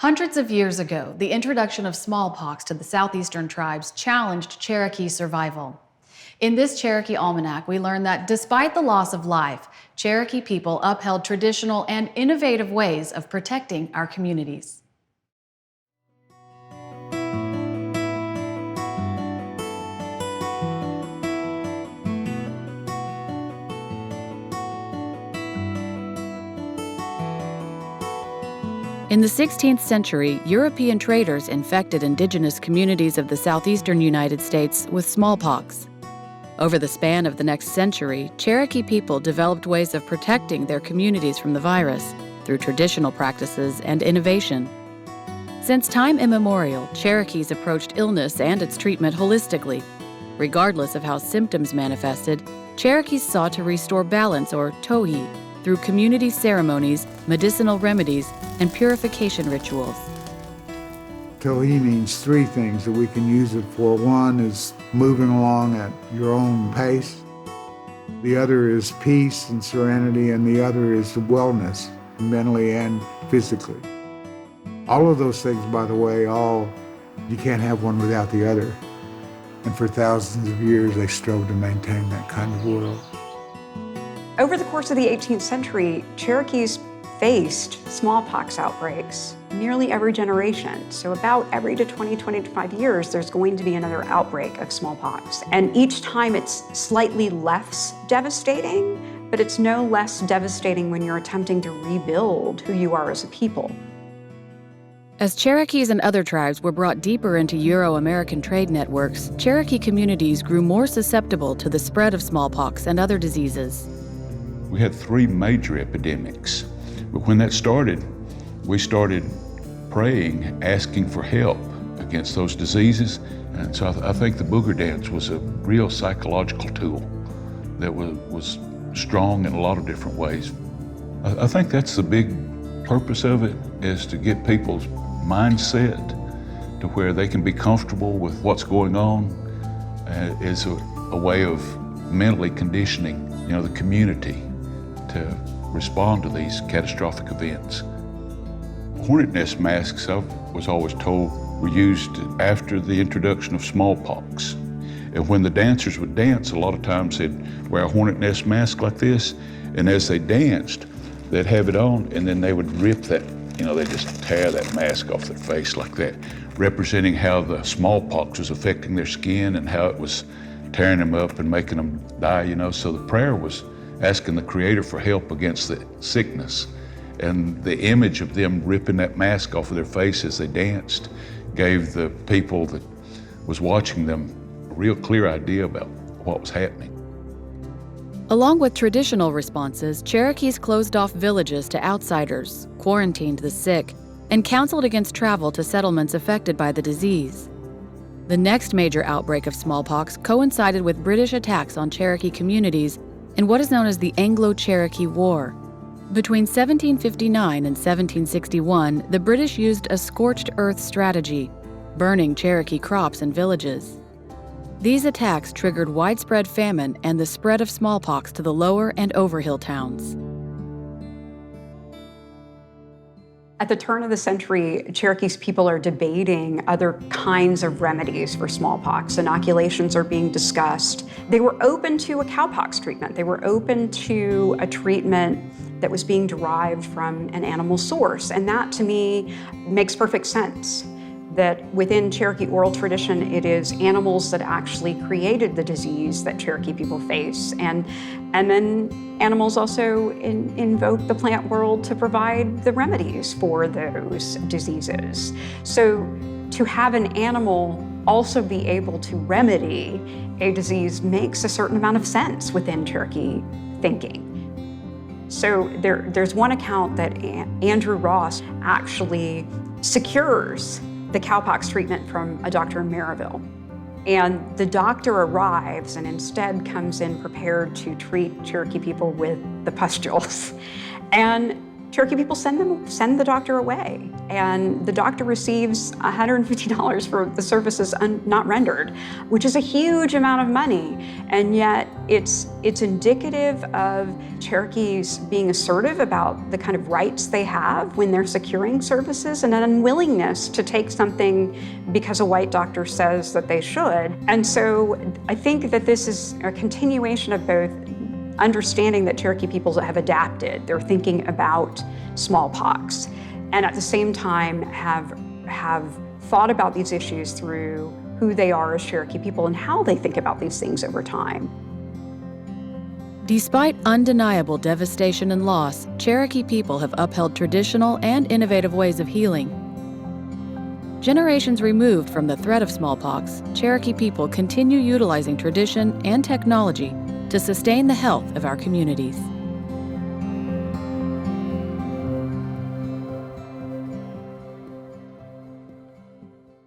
Hundreds of years ago, the introduction of smallpox to the southeastern tribes challenged Cherokee survival. In this Cherokee almanac, we learn that despite the loss of life, Cherokee people upheld traditional and innovative ways of protecting our communities. In the 16th century, European traders infected indigenous communities of the southeastern United States with smallpox. Over the span of the next century, Cherokee people developed ways of protecting their communities from the virus through traditional practices and innovation. Since time immemorial, Cherokees approached illness and its treatment holistically. Regardless of how symptoms manifested, Cherokees sought to restore balance, or tohi, through community ceremonies, medicinal remedies, and purification rituals. Tohi means three things that we can use it for. One is moving along at your own pace. The other is peace and serenity, and the other is wellness, mentally and physically. All of those things, by the way, you can't have one without the other. And for thousands of years, they strove to maintain that kind of world. Over the course of the 18th century, Cherokees faced smallpox outbreaks nearly every generation. So about every 25 years, there's going to be another outbreak of smallpox. And each time it's slightly less devastating, but it's no less devastating when you're attempting to rebuild who you are as a people. As Cherokees and other tribes were brought deeper into Euro-American trade networks, Cherokee communities grew more susceptible to the spread of smallpox and other diseases. We had three major epidemics, but when that started, we started praying, asking for help against those diseases. And so I think the booger dance was a real psychological tool that was strong in a lot of different ways. I think that's the big purpose of it, is to get people's mindset to where they can be comfortable with what's going on. Is a way of mentally conditioning, the community to respond to these catastrophic events. Hornet nest masks, I was always told, were used after the introduction of smallpox. And when the dancers would dance, a lot of times they'd wear a hornet nest mask like this, and as they danced, they'd have it on, and then they would rip that, they'd just tear that mask off their face like that, representing how the smallpox was affecting their skin and how it was tearing them up and making them die, So the prayer was asking the Creator for help against the sickness. And the image of them ripping that mask off of their face as they danced gave the people that was watching them a real clear idea about what was happening. Along with traditional responses, Cherokees closed off villages to outsiders, quarantined the sick, and counseled against travel to settlements affected by the disease. The next major outbreak of smallpox coincided with British attacks on Cherokee communities in what is known as the Anglo-Cherokee War. Between 1759 and 1761, the British used a scorched earth strategy, burning Cherokee crops and villages. These attacks triggered widespread famine and the spread of smallpox to the lower and overhill towns. At the turn of the century, Cherokee's people are debating other kinds of remedies for smallpox. Inoculations are being discussed. They were open to a cowpox treatment. They were open to a treatment that was being derived from an animal source. And that, to me, makes perfect sense. That within Cherokee oral tradition, it is animals that actually created the disease that Cherokee people face. And then animals also invoke the plant world to provide the remedies for those diseases. So to have an animal also be able to remedy a disease makes a certain amount of sense within Cherokee thinking. So there's one account that Andrew Ross actually secures the cowpox treatment from a doctor in Maryville. And the doctor arrives and instead comes in prepared to treat Cherokee people with the pustules. And Cherokee people send the doctor away, and the doctor receives $150 for the services not rendered, which is a huge amount of money. And yet it's indicative of Cherokees being assertive about the kind of rights they have when they're securing services, and an unwillingness to take something because a white doctor says that they should. And so I think that this is a continuation of both understanding that Cherokee people have adapted. They're thinking about smallpox, and at the same time have thought about these issues through who they are as Cherokee people and how they think about these things over time. Despite undeniable devastation and loss, Cherokee people have upheld traditional and innovative ways of healing. Generations removed from the threat of smallpox, Cherokee people continue utilizing tradition and technology to sustain the health of our communities.